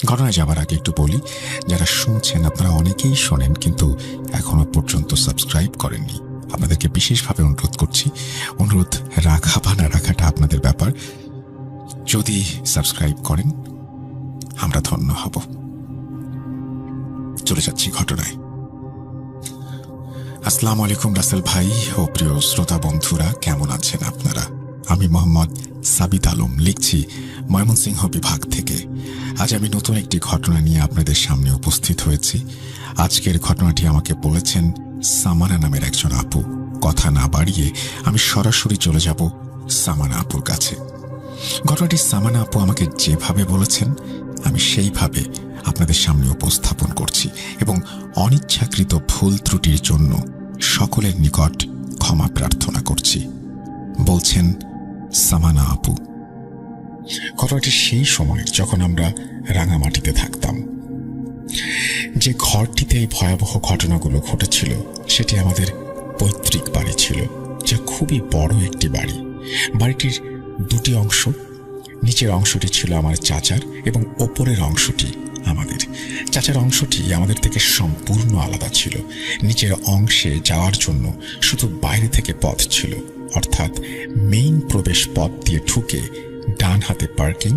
ঘটনায় যাবার আগে একটু বলি, যারা শুনছেন আপনারা অনেকেই শোনেন কিন্তু এখনো পর্যন্ত সাবস্ক্রাইব করেননি। আপনাদেরকে বিশেষভাবে অনুরোধ করছি, অনুরোধ রাখা বা না রাখাটা আপনাদের ব্যাপার। যদি সাবস্ক্রাইব করেন আমরা ধন্য হব। চলে যাচ্ছি ঘটনায়। আসসালামু আলাইকুম রাসেল ভাই ও প্রিয় শ্রোতা বন্ধুরা, কেমন আছেন আপনারা? আমি মোহাম্মদ সাবিত আলম লিখছি ময়মনসিংহ বিভাগ থেকে। আজ আমি নতুন একটি ঘটনা নিয়ে আপনাদের সামনে উপস্থিত হয়েছি। আজকের ঘটনাটি আমাকে বলেছেন সামানা নামের একজন আপু। কথা না বাড়িয়ে আমি সরাসরি চলে যাব সামানা আপুর কাছে। ঘটনাটি সামানা আপু আমাকে যেভাবে বলেছেন আমি সেইভাবে আপনাদের সামনে উপস্থাপন করছি এবং অনিচ্ছাকৃত ভুল ত্রুটির জন্য সকলের নিকট ক্ষমা প্রার্থনা করছি। বলছেন সামানা আপু। ঘটনাটি সেই সময় যখন আমরা রাঙামাটিতে থাকতাম। যে ঘরটিতে এই ভয়াবহ ঘটনাগুলো ঘটেছিল সেটি আমাদের পৈতৃক বাড়ি ছিল, যা খুবই বড় একটি বাড়ি। বাড়িটির দুটি অংশ, নিচের অংশটি ছিল আমার চাচার এবং ওপরের অংশটি আমাদের। চাচার অংশটি আমাদের থেকে সম্পূর্ণ আলাদা ছিল। নিচের অংশে যাওয়ার জন্য শুধু বাইরে থেকে পথ ছিল, অর্থাৎ মেইন প্রবেশ পথ দিয়ে ঢুকে ডান হাতে পার্কিং,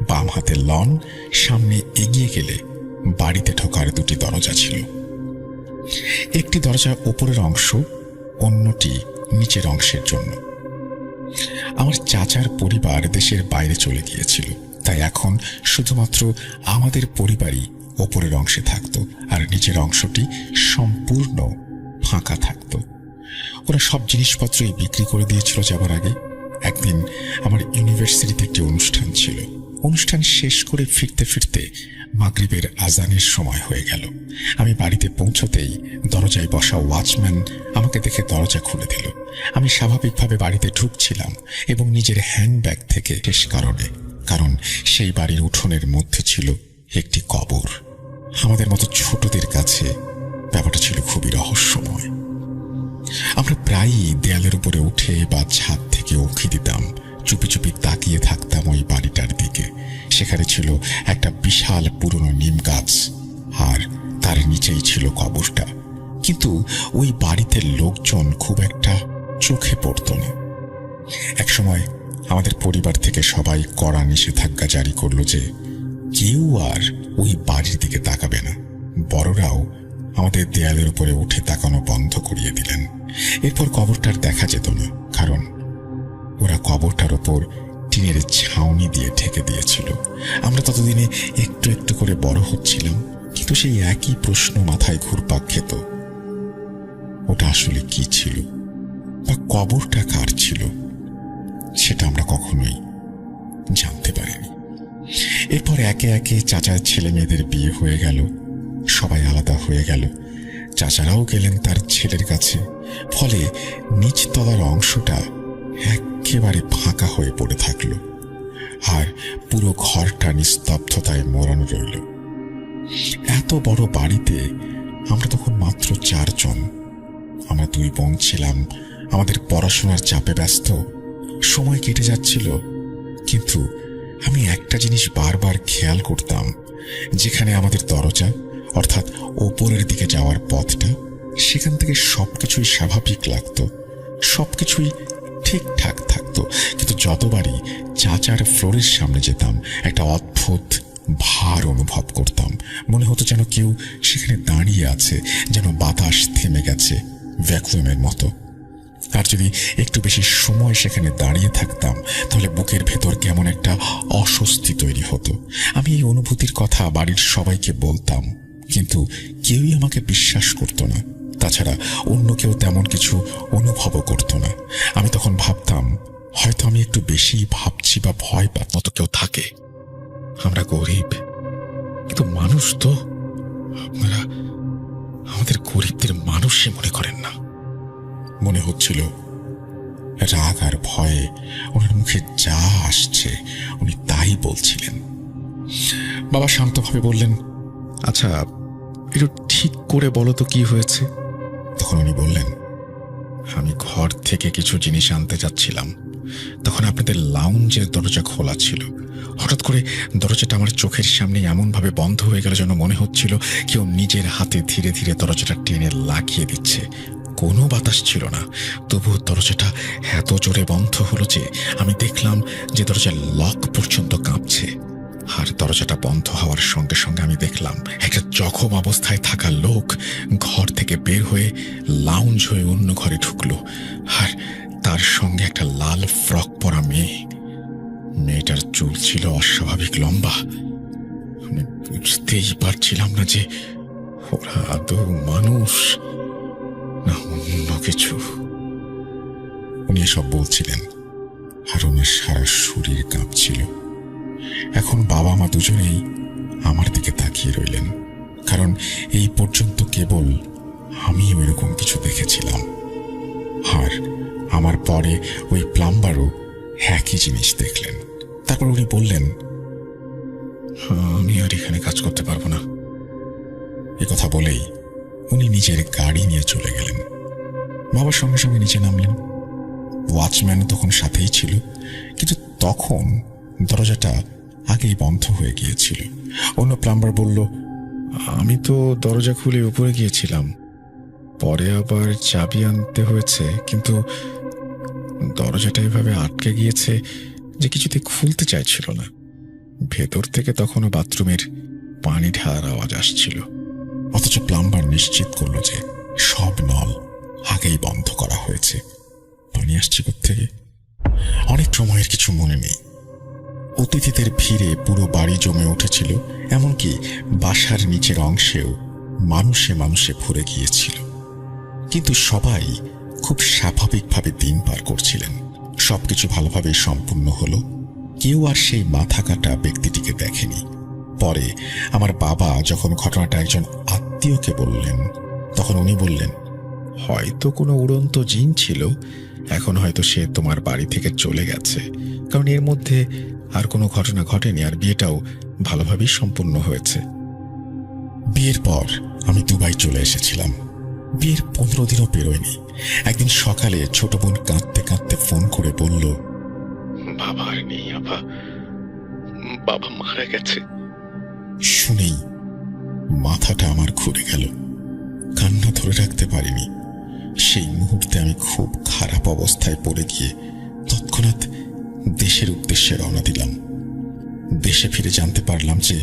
বাম হাতে লন, সামনে এগিয়ে গেলে বাড়িতে ঢোকার দুটি দরজা ছিল। একটি দরজা ওপরের অংশ, অন্যটি নিচের অংশের জন্য। আমার চাচার পরিবার দেশের বাইরে চলে গিয়েছিল, তাই এখন শুধুমাত্র আমাদের পরিবারই ওপরের অংশে থাকত আর নিচের অংশটি সম্পূর্ণ ফাঁকা থাকত। ওরা সব জিনিসপত্রই বিক্রি করে দিয়েছিল যাবার আগে। একদিন আমার ইউনিভার্সিটিতে একটি অনুষ্ঠান ছিল। অনুষ্ঠান শেষ করে ফিরতে ফিরতে মাগরিবের আজানের সময় হয়ে গেল। আমি বাড়িতে পৌঁছতেই দরজায় বসা ওয়াচম্যান আমাকে দেখে দরজা খুলে দিল। আমি স্বাভাবিকভাবে বাড়িতে ঢুকছিলাম এবং নিজের হ্যান্ডব্যাগ থেকে শেষ কারণ সেই বাড়ির উঠোনের মধ্যে ছিল একটি কবর। আমাদের মতো ছোটদের কাছে ব্যাপারটা ছিল খুবই রহস্যময়। আমরা প্রায়ই দেয়ালের উপরে উঠে বা ছাদ থেকে উঁকি দিতাম, চুপি চুপি তাকিয়ে থাকতাম ওই বাড়িটার দিকে। সেখানে ছিল একটা বিশাল পুরনো নিম গাছ আর তার নিচেই ছিল কবরটা। কিন্তু ওই বাড়িতে লোকজন খুব একটা চোখে পড়ত না। একসময় আমাদের পরিবার থেকে সবাই কড়া নিষেধাজ্ঞা জারি করলো যে কেউ আর ওই বাড়ির দিকে তাকাবে না। বড়রাও আমাদের দেয়ালের উপরে উঠে তাকানো বন্ধ করিয়ে দিলেন। এরপর কবরটার দেখা যেত না, কারণ ওরা কবরটার ওপর টিনের ছাউনি দিয়ে ঢেকে দিয়েছিল। আমরা ততদিনে একটু একটু করে বড় হচ্ছিলাম, কিন্তু সেই একই প্রশ্ন মাথায় ঘুরপাক খেত, ওটা আসলে কি ছিল বা কবরটা কার ছিল সেটা আমরা কখনোই জানতে পারিনি। এরপর একে একে চাচার ছেলে মেয়েদের বিয়ে হয়ে গেল, সবাই আলাদা হয়ে গেল। চাচারাও গেলেন তার ছেলের কাছে। ফলে নিচতলার অংশটা একেবারে ফাঁকা হয়ে পড়ে থাকলো আর পুরো ঘরটা নিস্তব্ধতায় মোড়ানো রইল। এত বড় বাড়িতে আমরা তখন মাত্র 4 জন। আমরা 2 বোন ছিলাম, আমাদের পড়াশোনার চাপে ব্যস্ত। সময় কেটে যাচ্ছিল, কিন্তু আমি একটা জিনিস বারবার খেয়াল করতাম, যেখানে আমাদের দরজা অর্থাৎ ওপরের দিকে যাওয়ার পথটা, সেখান থেকে সবকিছুই স্বাভাবিক লাগতো, সবকিছুই ঠিকঠাক থাকতো। কিন্তু যতবারই চাচার ফ্লোরের সামনে যেতাম একটা অদ্ভুত ভার অনুভব করতাম। মনে হতো যেন কেউ সেখানে দাঁড়িয়ে আছে, যেন বাতাস থেমে গেছে ভ্যাকুয়ামের মতো। আর যদি একটু বেশি সময় সেখানে দাঁড়িয়ে থাকতাম তাহলে বুকের ভেতর কেমন একটা অস্বস্তি তৈরি হতো। আমি এই অনুভূতির কথা বাড়ির সবাইকে বলতাম, কিন্তু কেউই আমাকে বিশ্বাস করত না। তাছাড়া অন্য কেউ তেমন কিছু অনুভবও করত না। আমি তখন ভাবতাম, হয়তো আমি একটু বেশি ভাবছি বা ভয় পাওয়ার মতো কেউ থাকে। আমরা গরিব, কিন্তু মানুষ তো। আপনারা আমাদের গরিবদের মানুষই মনে করেন না। মনে হচ্ছিল রাগ আর ভয়ে ওনার মুখে যা আসছে উনি তাই বলছিলেন। বাবা শান্তভাবে বললেন, আচ্ছা একটু ঠিক করে বলো তো কি হয়েছে। তখন উনি বললেন, আমি ঘর থেকে কিছু জিনিস আনতে যাচ্ছিলাম, তখন আপনাদের লাউঞ্জের দরজা খোলা ছিল। হঠাৎ করে দরজাটা আমার চোখের সামনে এমনভাবে বন্ধ হয়ে গেল যেন মনে হচ্ছিল কেউ নিজের হাতে ধীরে ধীরে দরজাটা টেনে লাগিয়ে দিচ্ছে। কোনো বাতাস ছিল না, তবুও দরজাটা এত জোরে বন্ধ হলো যে আমি দেখলাম যে দরজার লক পর্যন্ত কাঁপছে। আর দরজাটা বন্ধ হওয়ার সঙ্গে সঙ্গে আমি দেখলাম একটা জখম অবস্থায় থাকা লোক ঘর থেকে বের হয়ে লাউঞ্জ হয়ে অন্য ঘরে ঢুকলো, আর তার সঙ্গে একটা লাল ফ্রক পরা মেয়ে। মেয়েটার চুল ছিল অস্বাভাবিক লম্বা। আমি বুঝতেই পারছিলাম না যে ওরা আদৌ মানুষ না অন্য কিছু। উনি এসব বলছিলেন আর ওনার সারা শরীর কাঁপছিল। এখন বাবা মা দুজনেই আমার দিকে তাকিয়ে রইলেন, কারণ এই পর্যন্ত কেবল আমি ওইরকম কিছু দেখেছিলাম। আর আমার পরে ওই প্লাম্বারও একই জিনিস দেখলেন। তারপর উনি বললেন, আমি আর এখানে কাজ করতে পারবো না। এ কথা বলেই উনি নিজের গাড়ি নিয়ে চলে গেলেন। বাবার সঙ্গে সঙ্গে নিচে নামলেন। ওয়াচম্যানও তখন সাথেই ছিল, কিন্তু তখন দরজাটা আগেই বন্ধ হয়ে গিয়েছিল। অন্য প্লাম্বার বলল, আমি তো দরজা খুলে উপরে গিয়েছিলাম, পরে আবার চাবি আনতে হয়েছে, কিন্তু দরজাটা এভাবে আটকে গিয়েছে যে কিছুতে খুলতে চাইছিল না। ভেতর থেকে তখনও বাথরুমের পানি ঢালার আওয়াজ আসছিল। অথচ প্লাম্বার নিশ্চিত করল যে সব নল আগেই বন্ধ করা হয়েছে। পানি আসছে কোত্থেকে? অনেক সময়ের কিছু মনে নেই। অতিথিদের ভিড়ে পুরো বাড়ি জমে উঠেছিল, এমনকি বাসার নিচের অংশেও মানুষে মানুষে ভরে গিয়েছিল। কিন্তু সবাই খুব স্বাভাবিকভাবে দিন পার করছিলেন। সবকিছু ভালোভাবে সম্পূর্ণ হলো। কেউ আর সেই মাথা কাটা ব্যক্তিটিকে দেখেনি। পরে আমার বাবা যখন ঘটনাটা একজন আত্মীয়কে বললেন, তখন উনি বললেন, হয়তো কোনো উড়ন্ত জিন ছিল, এখন হয়তো সে তোমার বাড়ি থেকে চলে গেছে, কারণ এর মধ্যে আর কোনো ঘটনা ঘটেনি, আর বিয়েটাও ভালোভাবেই সম্পূর্ণ হয়েছে। বিয়ের পর আমি দুবাই চলে এসেছিলাম। বিয়ের 15 দিনও পেরোয়নি। একদিন সকালে ছোট বোন কাঁদতে কাঁদতে ফোন করে বলল, বাবা আর নেই আপা, বাবা মারা গেছে। শুনেই মাথাটা আমার ঘুরে গেল। কান্না ধরে রাখতে পারিনি। সেই মুহূর্তে আমি খুব খারাপ অবস্থায় পড়ে গিয়ে তৎক্ষণাৎ দেশের উদ্দেশ্যে রওনা দিলাম। দেশে ফিরে জানতে পারলাম যে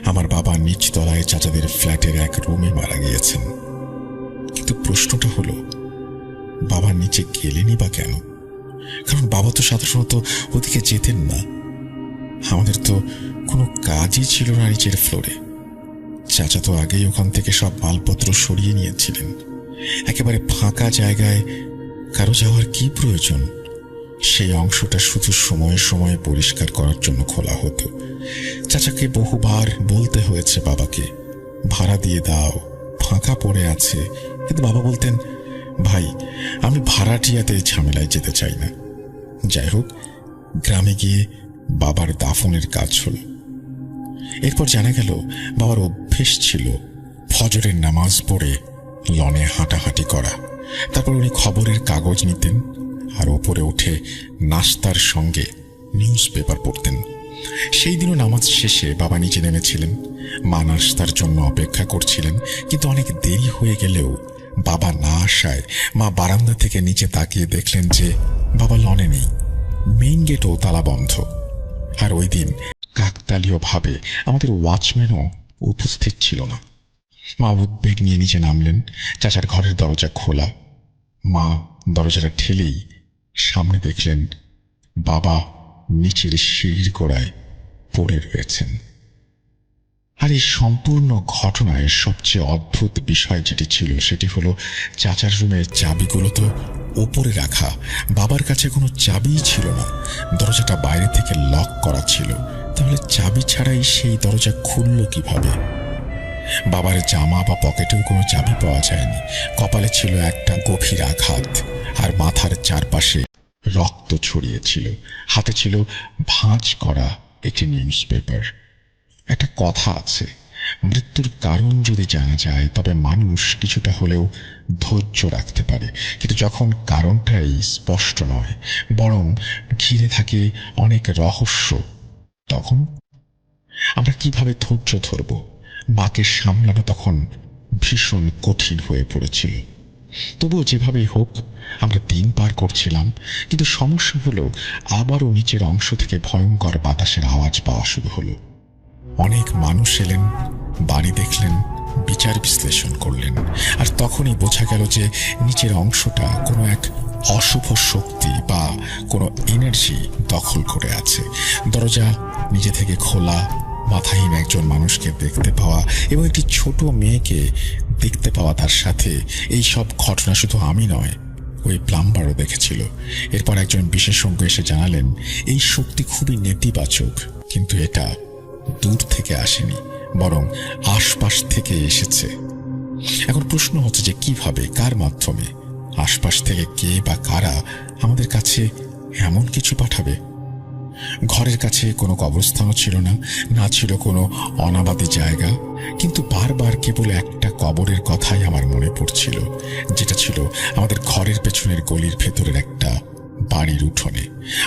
আমার বাবা নিচতলায় চাচাদের ফ্ল্যাটের এক রুমে মারা গিয়েছেন। কিন্তু প্রশ্নটা হলো, বাবা নিচে গেলেনই বা কেন? কারণ বাবা তো সাধারণত ওদিকে যেতেন না। আমাদের তো কোনো কাজই ছিল না নিচের ফ্লোরে। চাচা তো আগেই ওখান থেকে সব মালপত্র সরিয়ে নিয়েছিলেন। একেবারে ফাঁকা জায়গায় কারো যাওয়ার কি প্রয়োজন? সেই অংশটা শুধু সময়ে সময়ে পরিষ্কার করার জন্য খোলা হতো। চাচাকে বহুবার বলতে হয়েছে বাবাকে, ভাড়া দিয়ে দাও, ফাঁকা পড়ে আছে। কিন্তু বাবা বলতেন, ভাই আমি ভাড়াটিয়াতে ঝামেলায় যেতে চাই না। যাই হোক, গ্রামে গিয়ে বাবার দাফনের কাজ হলো। এরপর জানা গেল বাবার অভ্যেস ছিল ফজরের নামাজ পড়ে লনে হাঁটাহাঁটি করা। তারপর উনি খবরের কাগজ নিতেন আর ওপরে উঠে নাস্তার সঙ্গে নিউজ পেপার পড়তেন। সেই দিনও নামাজ শেষে বাবা নিচে নেমেছিলেন। মা নাস্তার জন্য অপেক্ষা করছিলেন, কিন্তু অনেক দেরি হয়ে গেলেও বাবা না আসায় মা বারান্দা থেকে নিচে তাকিয়ে দেখলেন যে বাবা লনে নেই। মেইন গেটও তালা বন্ধ। আর ওই দিন কাকতালীয়ভাবে আমাদের ওয়াচম্যানও উপস্থিত ছিল না। মা উদ্বেগ নিয়ে নিচে নামলেন। চাচার ঘরের দরজা খোলা। মা দরজাটা ঠেলেই সামনে দেখলেন বাবা নিচের সিঁড়ির গোড়ায় পড়ে রয়েছেন। আর এই সম্পূর্ণ ঘটনায় সবচেয়ে অদ্ভুত বিষয় যেটি ছিল সেটি হলো, চাচার রুমের চাবিগুলো তো ওপরে রাখা, বাবার কাছে কোনো চাবিই ছিল না। দরজাটা বাইরে থেকে লক করা ছিল। তাহলে চাবি ছাড়াই সেই দরজা খুলল কিভাবে? বাবার জামা বা পকেটেও কোনো চাবি পাওয়া যায়নি। কপালে ছিল একটা গভীর আঘাত, আর মাথার চারপাশে রক্ত ছড়িয়েছিল। হাতে ছিল ভাঁজ করা একটি নিউজ পেপার। একটা কথা আছে, মৃত্যুর কারণ যদি জানা যায় তবে মানুষ কিছুটা হলেও ধৈর্য রাখতে পারে, কিন্তু যখন কারণটাই স্পষ্ট নয়, বরং ঘিরে থাকে অনেক রহস্য, তখন আমরা কিভাবে ধৈর্য ধরব? মাকে সামলানো তখন ভীষণ কঠিন হয়ে পড়েছিল। তবুও যেভাবেই হোক আমরা দিন পার করছিলাম, কিন্তু সমস্যা হলো আবারও নিচের অংশ থেকে ভয়ঙ্কর বাতাসের আওয়াজ পাওয়া শুরু হলো। অনেক মানুষ এলেন, বাড়ি দেখলেন, বিচার বিশ্লেষণ করলেন, আর তখনই বোঝা গেল যে নিচের অংশটা কোনো এক অশুভ শক্তি বা কোনো এনার্জি দখল করে আছে। দরজা নিজে থেকে খোলা, মাথাহীন একজন মানুষকে দেখতে পাওয়া এবং একটি ছোট মেয়েকে দেখতে পাওয়া, তার সাথে এই সব ঘটনা শুধু আমি নয়, ওই প্লাম্বারও দেখেছিল। এরপর একজন বিশেষজ্ঞ এসে জানালেন এই শক্তি খুবই নেতিবাচক, কিন্তু এটা দূর থেকে আসেনি, বরং আশপাশ থেকে এসেছে। এখন প্রশ্ন হচ্ছে যে কিভাবে, কার মাধ্যমে, আশপাশ থেকে কে বা কারা আমাদের কাছে এমন কিছু পাঠাবে? ঘরের কাছে কোনো কবরস্থানও ছিল না, না ছিল কোনো অনাবাদী জায়গা, কিন্তু বারবার কেবল একটা কবরের কথাই আমার মনে পড়ছিল, যেটা ছিল আমাদের ঘরের পেছনের গলির ভেতরের একটা বাড়ির উঠোনে।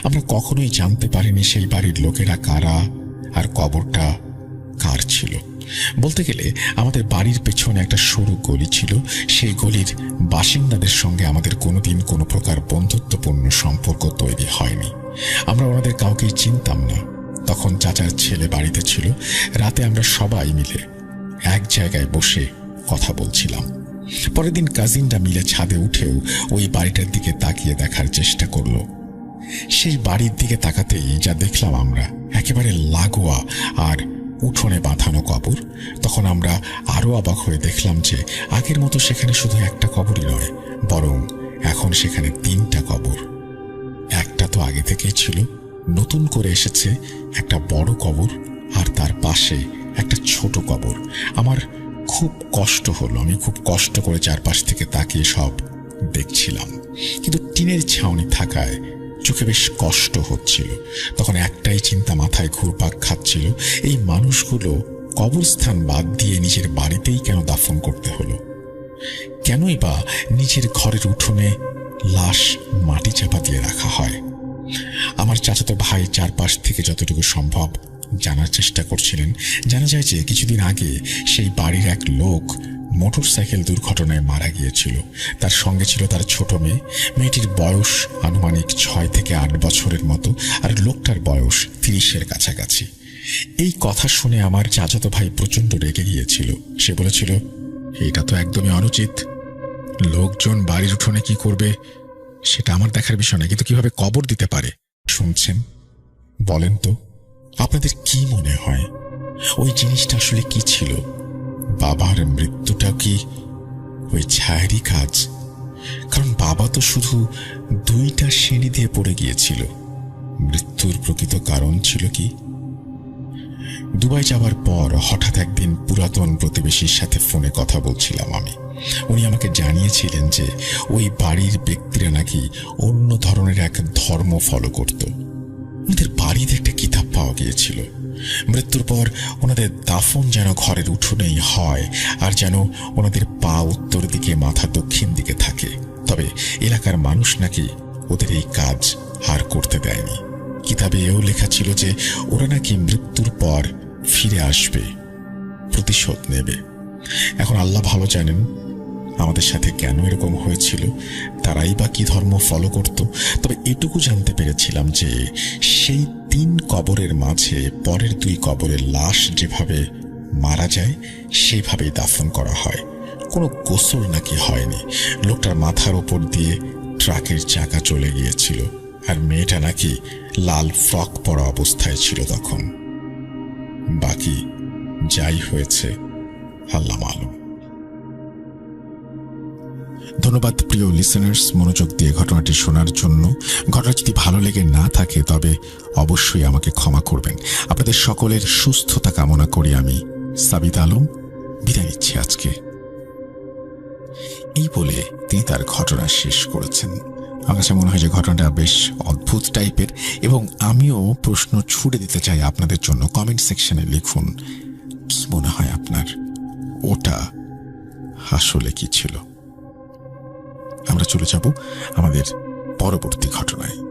আমরা কখনোই জানতে পারিনি সেই বাড়ির লোকেরা কারা আর কবরটা কার ছিল। বলতে গেলে আমাদের বাড়ির পেছনে একটা সরু গলি ছিল। সেই গলির বাসিন্দাদের সঙ্গে আমাদের কোনোদিন কোনো প্রকার বন্ধুত্বপূর্ণ সম্পর্ক তৈরি হয়নি। আমরা ওনাদের কাউকেই চিনতাম না। তখন চাচার ছেলে বাড়িতে ছিল। রাতে আমরা সবাই মিলে এক জায়গায় বসে কথা বলছিলাম। পরের দিন কাজিনরা মিলে ছাদে উঠেও ওই বাড়িটার দিকে তাকিয়ে দেখার চেষ্টা করলো। সেই বাড়ির দিকে তাকাতেই যা দেখলাম আমরা, একেবারে লাগোয়া আর উঠোনে বাঁধানো কবর। তখন আমরা আরো অবাক হয়ে দেখলাম যে আগের মতো সেখানে শুধু একটা কবরই নয়, বরং এখন সেখানে 3টা কবর। একটা তো আগে থেকেই ছিল, নতুন করে এসেছে একটা বড় কবর, আর তার পাশে একটা ছোট কবর। আমার খুব কষ্ট হলো, আমি খুব কষ্ট করে চারপাশ থেকে তাকিয়ে সব দেখছিলাম, কিন্তু টিনের ছাউনি থাকায় চোখে বেশ কষ্ট হচ্ছিল। তখন একটাই চিন্তা মাথায় ঘুরপাক খাচ্ছিল, এই মানুষগুলো কবরস্থান বাদ দিয়ে নিজের বাড়িতেই কেন দাফন করতে হলো? কেনই বা নিজের ঘরের উঠোনে লাশ মাটি চাপা দিয়ে রাখা হয়? আমার চাচাতো ভাই চারপাশ থেকে যতটুকু সম্ভব জানার চেষ্টা করছিলেন। জানা যায় যে কিছুদিন আগে সেই বাড়ির এক লোক মোটরসাইকেল দুর্ঘটনায় মারা গিয়েছিল। তার সঙ্গে ছিল তার ছোট মেয়ে। মেয়েটির বয়স আনুমানিক 6 থেকে 8 বছরের মতো, আর লোকটার বয়স 30-এর কাছাকাছি। এই কথা শুনে আমার চাচাতো ভাই প্রচন্ড রেগে গিয়েছিল। সে বলেছিল, এটা তো একদমই অনুচিত। লোকজন বাড়ির উঠোনে কি করবে সেটা আমার দেখার বিষয় না, কিন্তু কিভাবে কবর দিতে পারে? শুনছেন, বলেন তো আপনাদের কি মনে হয় ওই জিনিসটা আসলে কি ছিল? বাবার মৃত্যুটা কি ওই ছায়ারই কাজ? কারণ বাবা তো শুধু 2টা সিঁড়ি দিয়ে পড়ে গিয়েছিল। মৃত্যুর প্রকৃত কারণ ছিল কি? দুবাই যাওয়ার পর হঠাৎ একদিন পুরাতন প্রতিবেশীর সাথে ফোনে কথা বলছিলাম আমি। উনি আমাকে জানিয়েছিলেন যে ওই বাড়ির ব্যক্তিরা নাকি অন্য ধরনের এক ধর্ম ফলো করত। ওনাদের বাড়িতে একটা কিতাব পাওয়া গিয়েছিল, মৃত্যুর পর ওনাদের দাফন যেন ঘরের উঠোনেই হয়, আর যেন ওনাদের পা উত্তর দিকে, মাথা দক্ষিণ দিকে থাকে। তবে এলাকার মানুষ নাকি ওদের এই কাজ আর করতে দেয়নি। কিতাবে এও লেখা ছিল যে ওরা নাকি মৃত্যুর পর ফিরে আসবে, প্রতিশোধ নেবে। এখন আল্লাহ ভালো জানেন আমাদের সাথে কেন এরকম হয়েছিল, তারাই বা কি ধর্ম ফলো করত। তবে এটুকু জানতে পেরেছিলাম যে সেই 3 কবরের মাঝে পরের 2 কবরের লাশ যেভাবে মারা যায় সেইভাবেই দাফন করা হয়। কোনো গোসল নাকি হয়নি। লোকটার মাথার ওপর দিয়ে ট্রাকের চাকা চলে গিয়েছিল, আর মেয়েটা নাকি লাল ফ্রক পরা অবস্থায় ছিল তখন। বাকি যাই হয়েছে আল্লাহ মালুম। ধন্যবাদ প্রিয় লিসেনার্স, মনোযোগ দিয়ে ঘটনাটি শোনার জন্য। ঘটনা যদি ভালো লেগে না থাকে তবে অবশ্যই আমাকে ক্ষমা করবেন। আপনাদের সকলের সুস্থতা কামনা করি আমি সাবিত আলম বিদায় নিচ্ছি আজকে। এই বলে তিনি তার ঘটনা শেষ করেছেন। আমার কাছে মনে হয় যে ঘটনাটা বেশ অদ্ভুত টাইপের, এবং আমিও প্রশ্ন ছুড়ে দিতে চাই আপনাদের জন্য। কমেন্ট সেকশনে লিখুন কি মনে হয় আপনার ওটা আসলে কি ছিল? আমরা চলে যাব আমাদের পরবর্তী ঘটনায়।